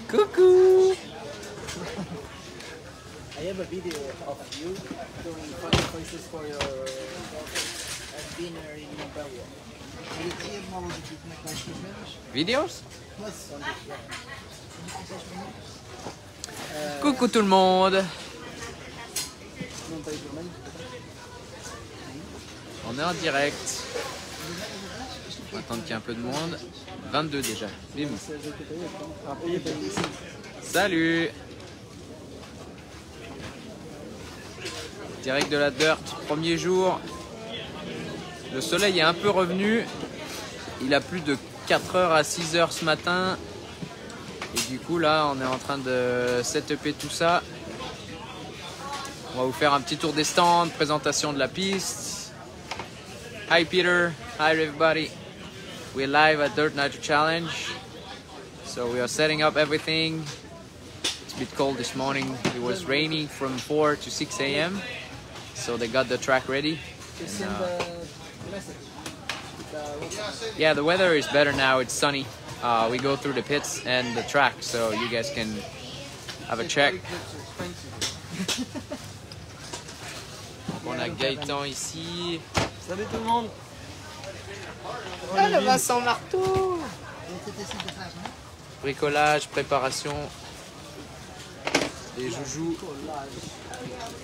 Coucou. I have a video of you doing funny places for your dinner in Belgium. Videos? Coucou tout le monde. On est en direct. On va attendre qu'il y ait un peu de monde. 22 déjà. Bim. Salut. Direct de la Dirt, premier jour. Le soleil est un peu revenu. Il a plu de 4h à 6h ce matin. Et du coup là on est en train de setuper tout ça. On va vous faire un petit tour des stands, présentation de la piste. Hi Peter, hi everybody. We're live at Dirt Nitro Challenge. So we are setting up everything. It's a bit cold this morning. It was raining from 4 to 6 a.m. So they got the track ready. And, yeah, the weather is better now. It's sunny. We go through the pits and the track, so you guys can have a check. Donc on a Gaëtan ici. Salut tout le monde. Ah, le Vincent Marteau. Bricolage, préparation. Les joujoux.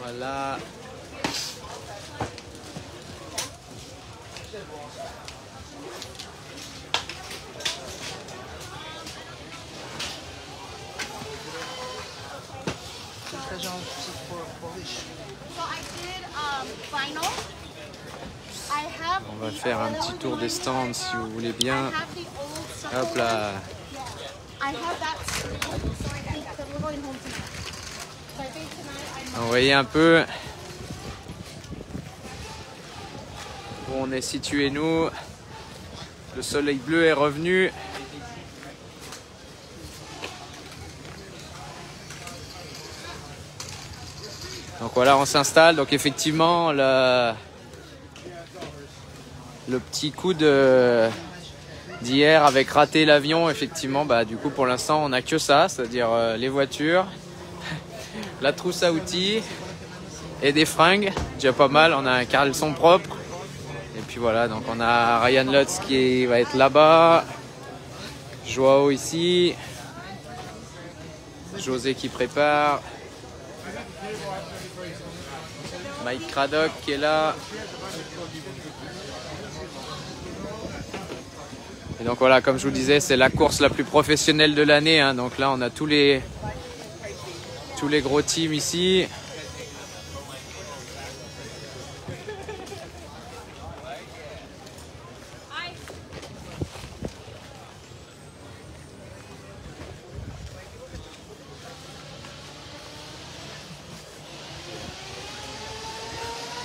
Voilà. On va faire un petit tour des stands si vous voulez bien. Hop là. Vous voyez un peu où on est situé nous. Le soleil bleu est revenu. Donc voilà, on s'installe. Donc effectivement, le petit coup d'hier avec raté l'avion, effectivement, bah du coup pour l'instant on n'a que ça, c'est-à-dire les voitures, la trousse à outils et des fringues. Déjà pas mal, on a un caleçon propre. Et puis voilà, donc on a Ryan Lutz qui va être là-bas, Joao ici, José qui prépare, Mike Craddock qui est là. Et donc voilà, comme je vous disais, c'est la course la plus professionnelle de l'année, hein. Donc là on a tous les gros teams ici.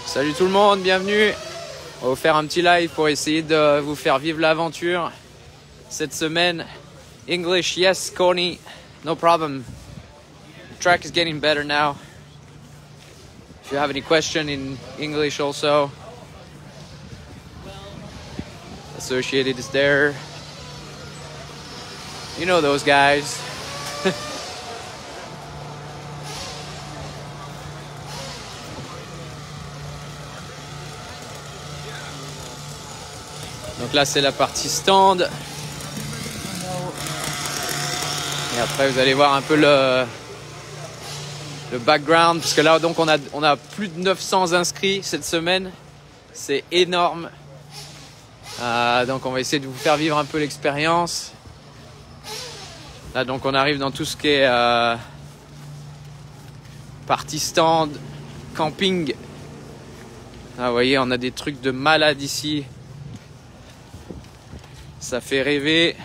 Salut tout le monde, bienvenue. On va vous faire un petit live pour essayer de vous faire vivre l'aventure cette semaine. English, yes, Coney, no problem. The track is getting better now. If you have any question in English also, Associated is there. You know those guys. Donc là c'est la partie stand. Et après vous allez voir un peu le background, parce que là donc on a plus de 900 inscrits cette semaine. C'est énorme. Donc on va essayer de vous faire vivre un peu l'expérience. Là donc on arrive dans tout ce qui est partie stand, camping. Ah, vous voyez, on a des trucs de malade ici. Ça fait rêver.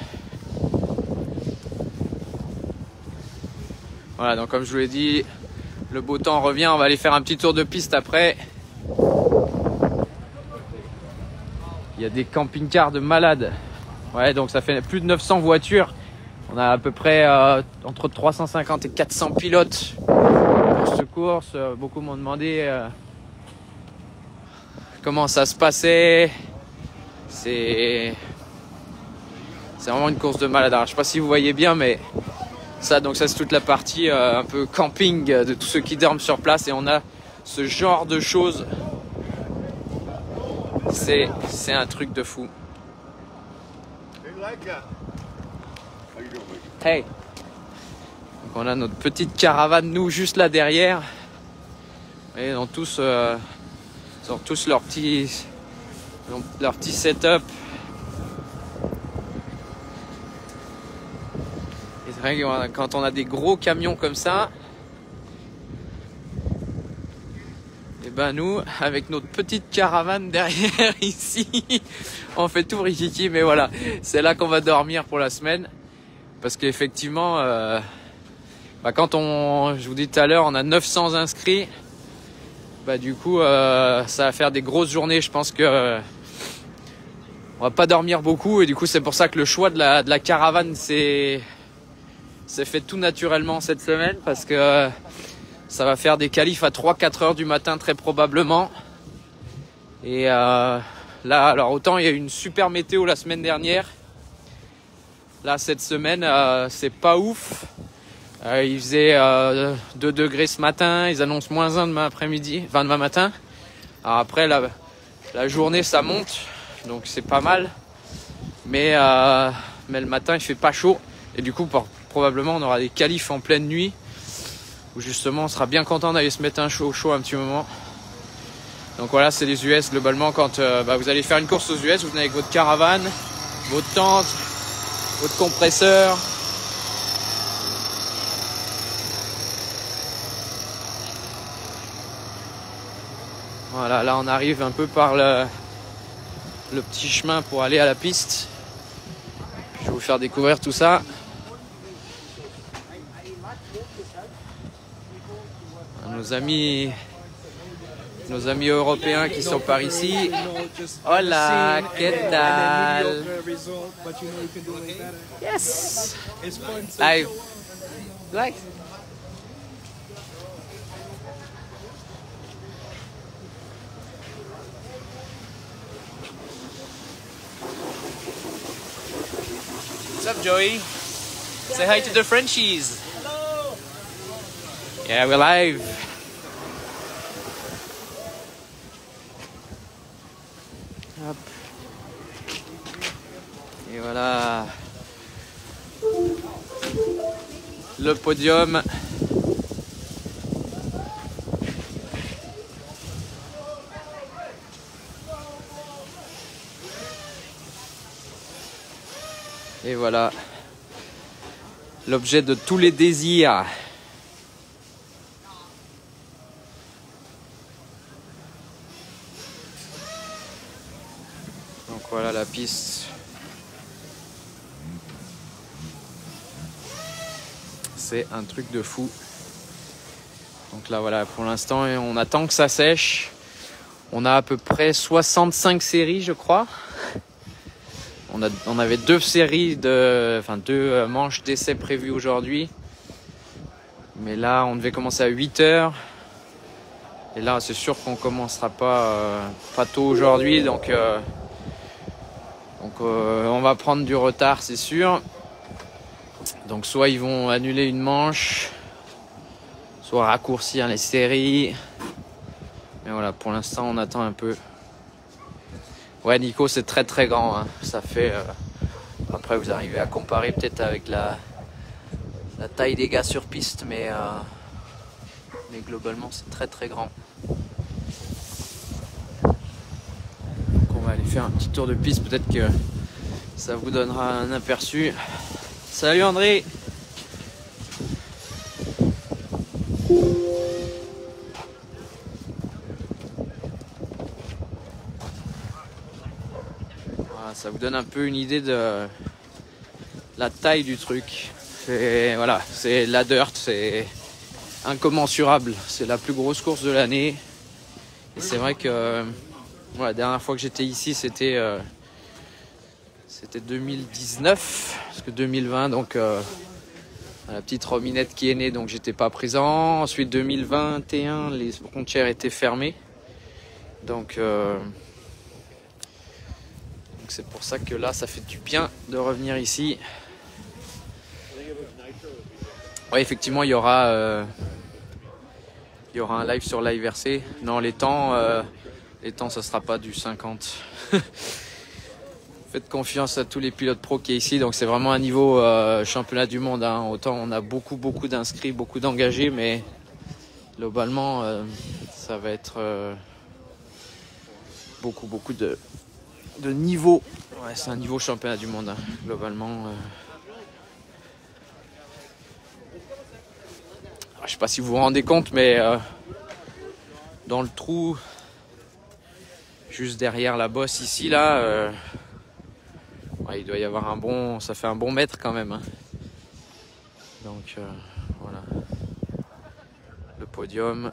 Voilà, donc comme je vous l'ai dit, le beau temps revient. On va aller faire un petit tour de piste après. Il y a des camping-cars de malades. Ouais, donc ça fait plus de 900 voitures. On a à peu près entre 350 et 400 pilotes pour cette course. Beaucoup m'ont demandé comment ça se passait. C'est vraiment une course de malade. Alors, je sais pas si vous voyez bien, mais ça, donc ça c'est toute la partie un peu camping de tous ceux qui dorment sur place, et on a ce genre de choses. C'est un truc de fou. Hey. Donc on a notre petite caravane, nous, juste là derrière. Et ils ont tous leur petit setup. Et c'est vrai que quand on a des gros camions comme ça, et ben nous, avec notre petite caravane derrière ici, on fait tout rikiki. Mais voilà, c'est là qu'on va dormir pour la semaine. Parce qu'effectivement, quand je vous dis tout à l'heure, on a 900 inscrits. Du coup, ça va faire des grosses journées. Je pense que on va pas dormir beaucoup, et du coup, c'est pour ça que le choix de la caravane c'est fait tout naturellement cette semaine, parce que ça va faire des qualifs à 3-4 heures du matin très probablement. Et là, alors autant il y a eu une super météo la semaine dernière. Là, cette semaine, c'est pas ouf. Il faisait 2 degrés ce matin, ils annoncent -1 demain après-midi, enfin demain matin. Alors après, la journée ça monte, donc c'est pas mal. Mais le matin il fait pas chaud, et du coup probablement on aura des qualifs en pleine nuit, où justement on sera bien content d'aller se mettre un chaud un petit moment. Donc voilà, c'est les US globalement. Quand vous allez faire une course aux US, vous venez avec votre caravane, votre tente, votre compresseur. Voilà, là on arrive un peu par le petit chemin pour aller à la piste. Je vais vous faire découvrir tout ça. Nos amis européens qui sont par ici. Hola, ¿qué tal? Yes. Live. Like. What's up, Joey? Say hi to the Frenchies. Hello. Yeah, we're live. Hop. Et voilà. Le podium. Et voilà. L'objet de tous les désirs. Donc voilà la piste. C'est un truc de fou. Donc là voilà, pour l'instant on attend que ça sèche. On a à peu près 65 séries, je crois. On avait 2 manches d'essai prévues aujourd'hui. Mais là, on devait commencer à 8 heures. Et là, c'est sûr qu'on commencera pas tôt aujourd'hui. Donc on va prendre du retard, c'est sûr. Donc soit ils vont annuler une manche, soit raccourcir les séries. Mais voilà, pour l'instant, on attend un peu. Ouais, Nico, c'est très très grand. Hein. Ça fait. Après, vous arrivez à comparer peut-être avec la taille des gars sur piste, mais globalement, c'est très très grand. Donc, on va aller faire un petit tour de piste. Peut-être que ça vous donnera un aperçu. Salut André! Ça vous donne un peu une idée de la taille du truc. Voilà, c'est la dirt, c'est incommensurable. C'est la plus grosse course de l'année. Et c'est vrai que la dernière fois que j'étais ici, c'était 2019, parce que 2020, donc la petite Rominette qui est née, donc j'étais pas présent. Ensuite 2021, les frontières étaient fermées. Donc Donc c'est pour ça que là, ça fait du bien de revenir ici. Ouais, effectivement, il y aura un live sur l'IVRC. Non, les temps, ça sera pas du 50. Faites confiance à tous les pilotes pro qui est ici. Donc c'est vraiment un niveau championnat du monde. Hein. Autant on a beaucoup d'inscrits, beaucoup d'engagés, mais globalement, ça va être beaucoup de niveau. Ouais, c'est un niveau championnat du monde, hein, globalement. Je sais pas si vous vous rendez compte, mais dans le trou, juste derrière la bosse ici, là, ouais, il doit y avoir ça fait un bon mètre quand même. Hein. Donc voilà, le podium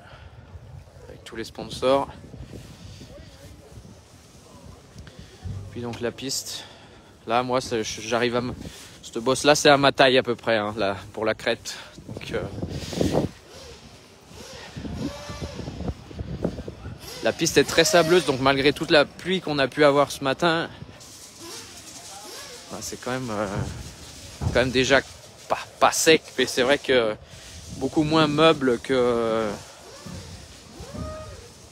avec tous les sponsors. Puis donc la piste. Là, moi, j'arrive à cette bosse là, c'est à ma taille à peu près, hein, là, pour la crête. Donc la piste est très sableuse, donc malgré toute la pluie qu'on a pu avoir ce matin, c'est quand même déjà pas sec, mais c'est vrai que beaucoup moins meuble que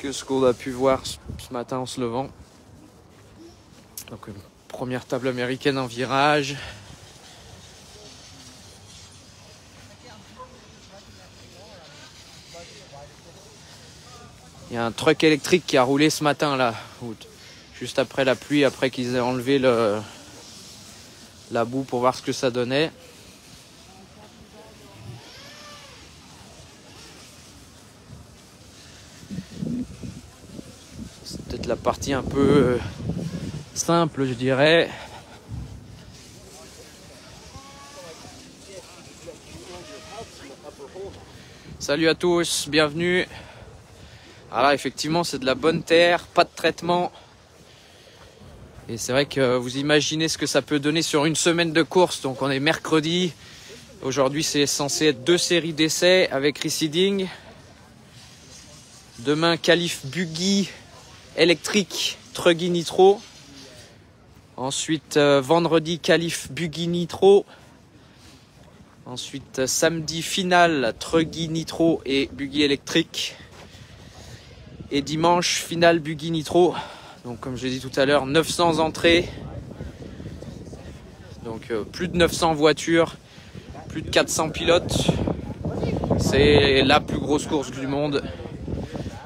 ce qu'on a pu voir ce matin en se levant. Donc une première table américaine en virage. Il y a un truck électrique qui a roulé ce matin là, juste après la pluie, après qu'ils aient enlevé la boue pour voir ce que ça donnait. C'est peut-être la partie un peu simple, je dirais. Salut à tous, bienvenue. Alors effectivement, c'est de la bonne terre, pas de traitement. Et c'est vrai que vous imaginez ce que ça peut donner sur une semaine de course. Donc on est mercredi. Aujourd'hui, c'est censé être 2 séries d'essais avec reseeding. Demain, qualif buggy électrique Truggy Nitro. Ensuite, vendredi, qualif buggy Nitro. Ensuite, samedi, finale Truggy Nitro et buggy électrique. Et dimanche, finale buggy Nitro. Donc comme je l'ai dit tout à l'heure, 900 entrées. Donc plus de 900 voitures, plus de 400 pilotes. C'est la plus grosse course du monde,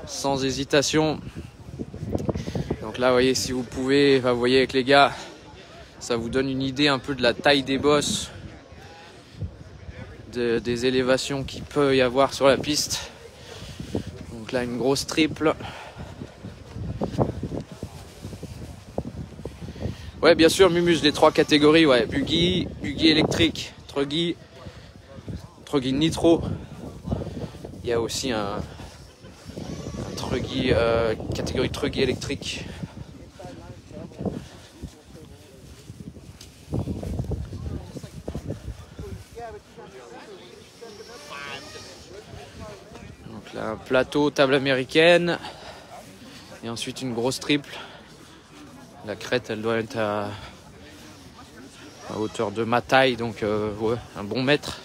sans hésitation. Donc là, vous voyez, si vous pouvez, vous voyez avec les gars, ça vous donne une idée un peu de la taille des bosses, des élévations qu'il peut y avoir sur la piste. Donc là, une grosse triple. Ouais, bien sûr, Mumus, les 3 catégories, ouais, buggy électrique, Truggy Nitro. Il y a aussi un Truggy, catégorie Truggy électrique. Donc là, un plateau, table américaine. Et ensuite une grosse triple. La crête, elle doit être à hauteur de ma taille, donc ouais, un bon mètre.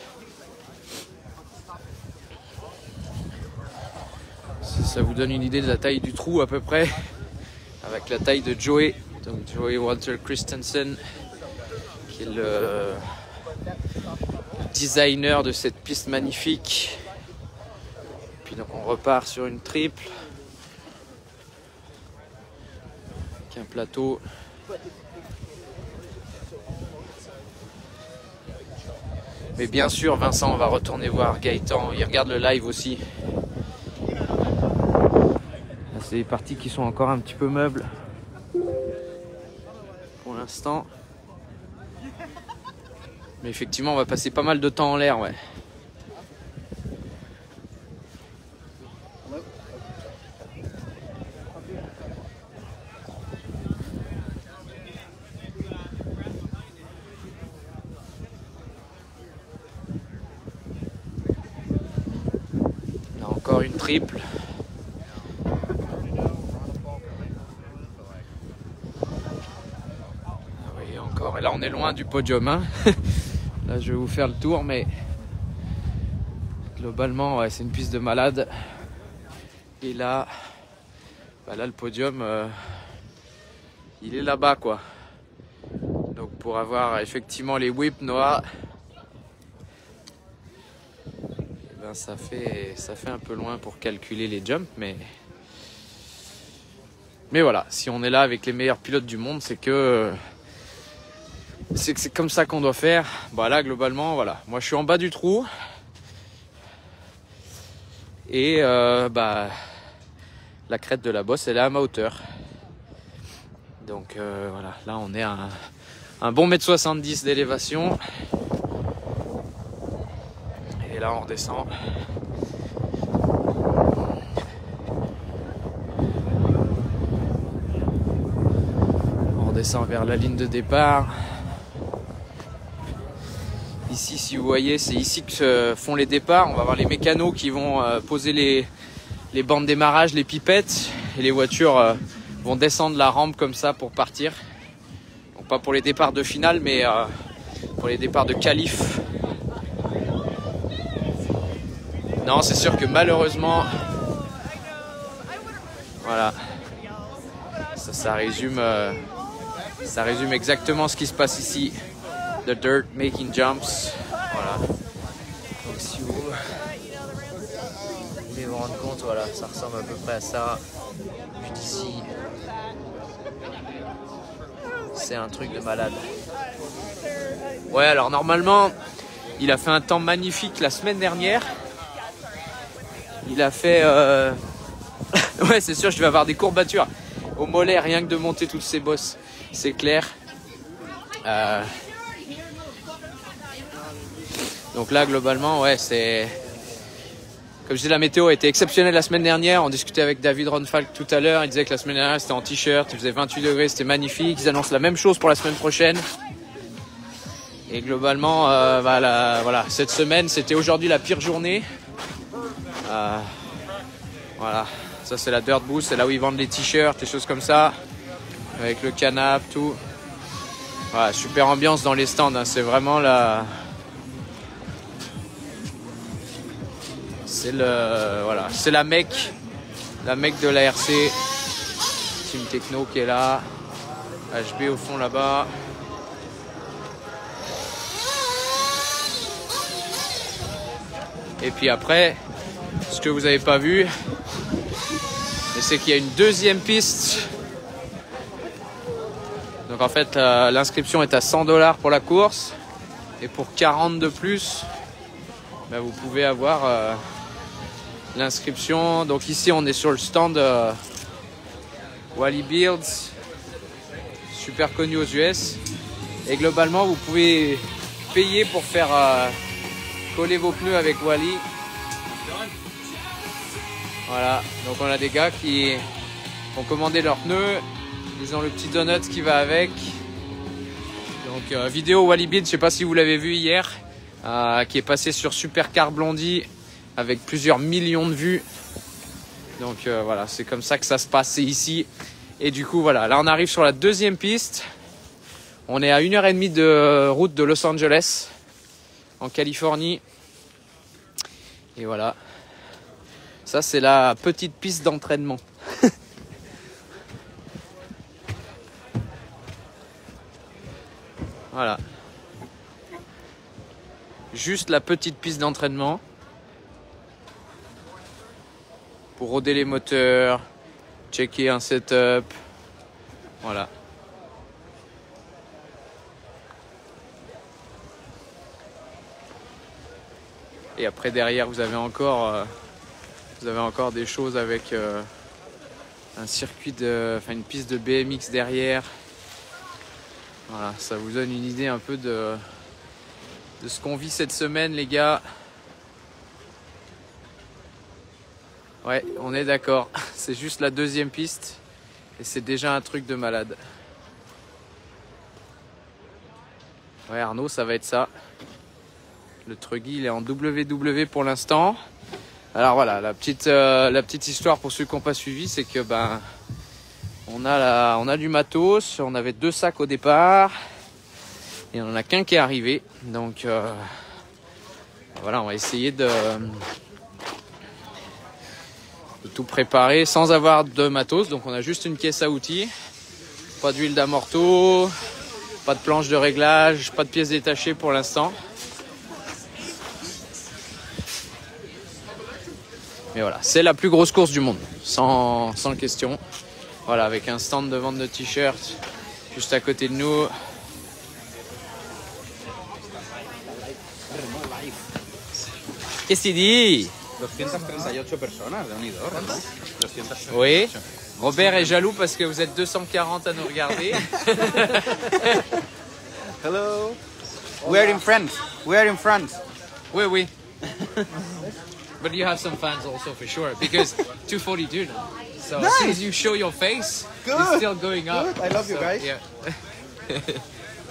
Ça vous donne une idée de la taille du trou à peu près, avec la taille de Joey, donc Joey Walter Christensen, qui est le designer de cette piste magnifique. Puis donc on repart sur une triple. Un plateau. Mais bien sûr, Vincent, on va retourner voir Gaëtan. Il regarde le live aussi. Là, c'est des parties qui sont encore un petit peu meubles pour l'instant. Mais effectivement, on va passer pas mal de temps en l'air, ouais. Encore une triple. on est loin du podium, hein. Là, je vais vous faire le tour, mais globalement, ouais, c'est une piste de malade. Et là, bah là le podium, il est là-bas, quoi. Donc pour avoir effectivement les whips, Noah, ben ça fait un peu loin pour calculer les jumps, mais voilà, si on est là avec les meilleurs pilotes du monde, c'est que c'est comme ça qu'on doit faire. Bah là, globalement, voilà, moi je suis en bas du trou et bah la crête de la bosse, elle est à ma hauteur. Donc voilà, là on est à un bon 1m70 m d'élévation. Et là on redescend. On redescend vers la ligne de départ. Ici, si vous voyez, c'est ici que se font les départs. On va voir les mécanos qui vont poser les bancs de démarrage, les pipettes. Et les voitures vont descendre la rampe comme ça pour partir. Donc pas pour les départs de finale, mais pour les départs de qualif. Non, c'est sûr que malheureusement, voilà, ça résume exactement ce qui se passe ici. The dirt making jumps. Voilà. Donc si vous voulez vous rendre compte, voilà, ça ressemble à peu près à ça. Puis d'ici, c'est un truc de malade. Ouais, alors normalement, il a fait un temps magnifique la semaine dernière. Il a fait... ouais, c'est sûr, je vais avoir des courbatures au mollet, rien que de monter toutes ces bosses. C'est clair. Donc là, globalement, ouais, c'est... Comme je dis, la météo a été exceptionnelle la semaine dernière. On discutait avec David Ronfalk tout à l'heure. Il disait que la semaine dernière, c'était en t-shirt. Il faisait 28 degrés, c'était magnifique. Ils annoncent la même chose pour la semaine prochaine. Et globalement, voilà, cette semaine, c'était aujourd'hui la pire journée. Voilà, ça c'est la Dirt Boost, c'est là où ils vendent les t-shirts, des choses comme ça. Avec le canap, tout. Voilà, super ambiance dans les stands, hein. C'est vraiment la... Voilà, c'est la mecque de la RC. Team Techno qui est là. HB au fond là-bas. Et puis après, ce que vous n'avez pas vu, c'est qu'il y a une deuxième piste. Donc en fait, l'inscription est à 100 $ pour la course. Et pour 40 de plus, ben, vous pouvez avoir l'inscription. Donc ici, on est sur le stand Wally Builds, super connu aux US. Et globalement, vous pouvez payer pour faire coller vos pneus avec Wally. Voilà, donc on a des gars qui ont commandé leurs pneus. Ils ont le petit donut qui va avec. Donc vidéo Wally Builds, je sais pas si vous l'avez vu hier, qui est passé sur Supercar Blondie avec plusieurs millions de vues. Donc voilà, c'est comme ça que ça se passe ici. Et du coup voilà, là on arrive sur la deuxième piste. On est à 1h30 de route de Los Angeles, en Californie. Et voilà, ça c'est la petite piste d'entraînement. Voilà, juste la petite piste d'entraînement pour roder les moteurs, checker un setup. Voilà. Et après derrière vous avez encore des choses avec un circuit une piste de BMX derrière. Voilà, ça vous donne une idée un peu de ce qu'on vit cette semaine, les gars. Ouais, on est d'accord. C'est juste la deuxième piste et c'est déjà un truc de malade. Ouais, Arnaud, ça va être ça. Le Truggy, il est en WW pour l'instant. Alors voilà, la petite histoire pour ceux qui n'ont pas suivi, c'est que on a du matos. On avait 2 sacs au départ. Il n'y en a qu'un qui est arrivé. Donc voilà, on va essayer de tout préparer sans avoir de matos. Donc on a juste une caisse à outils, pas d'huile d'amorto, pas de planche de réglage, pas de pièces détachées pour l'instant. Mais voilà, c'est la plus grosse course du monde, sans question. Voilà, avec un stand de vente de t-shirts juste à côté de nous. Qu'est-ce qu'il dit? 238 personas, de unido, ¿verdad? 238. Oui. Robert est jaloux parce que vous êtes 240 à nous regarder. Hello. We are in France. We are in France. Oui, oui. But you have some fans also for sure because 242 now. So as soon as you show your face, Good. it's still going up. Good. I love you guys. Yeah.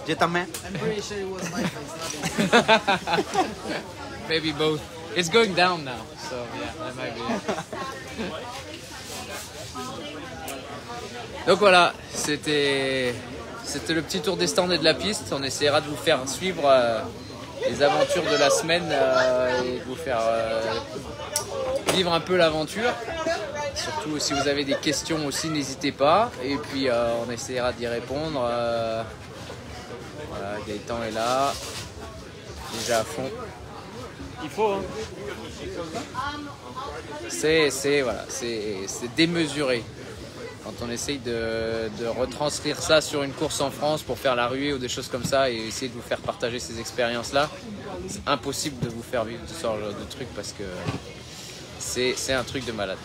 Je también. I'm pretty sure it was my face, not his. Maybe both. It's going down now, so yeah, that might be it. Donc voilà, c'était le petit tour des stands et de la piste. On essaiera de vous faire suivre les aventures de la semaine et de vous faire vivre un peu l'aventure. Surtout si vous avez des questions aussi, n'hésitez pas. Et puis on essaiera d'y répondre. Voilà, Gaëtan est là, déjà à fond. Il faut, hein. C'est démesuré. Quand on essaye de retranscrire ça sur une course en France pour faire la ruée ou des choses comme ça et essayer de vous faire partager ces expériences-là, c'est impossible de vous faire vivre ce genre de truc parce que c'est un truc de malade.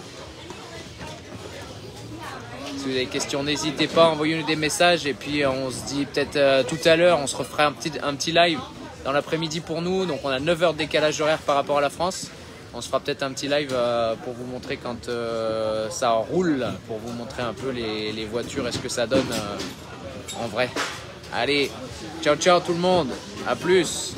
Si vous avez des questions, n'hésitez pas, envoyez-nous des messages et puis on se dit peut-être tout à l'heure, on se refera un petit live dans l'après-midi pour nous. Donc on a 9 heures de décalage horaire par rapport à la France. On se fera peut-être un petit live pour vous montrer quand ça roule, pour vous montrer un peu les voitures et ce que ça donne en vrai. Allez, ciao ciao tout le monde, à plus.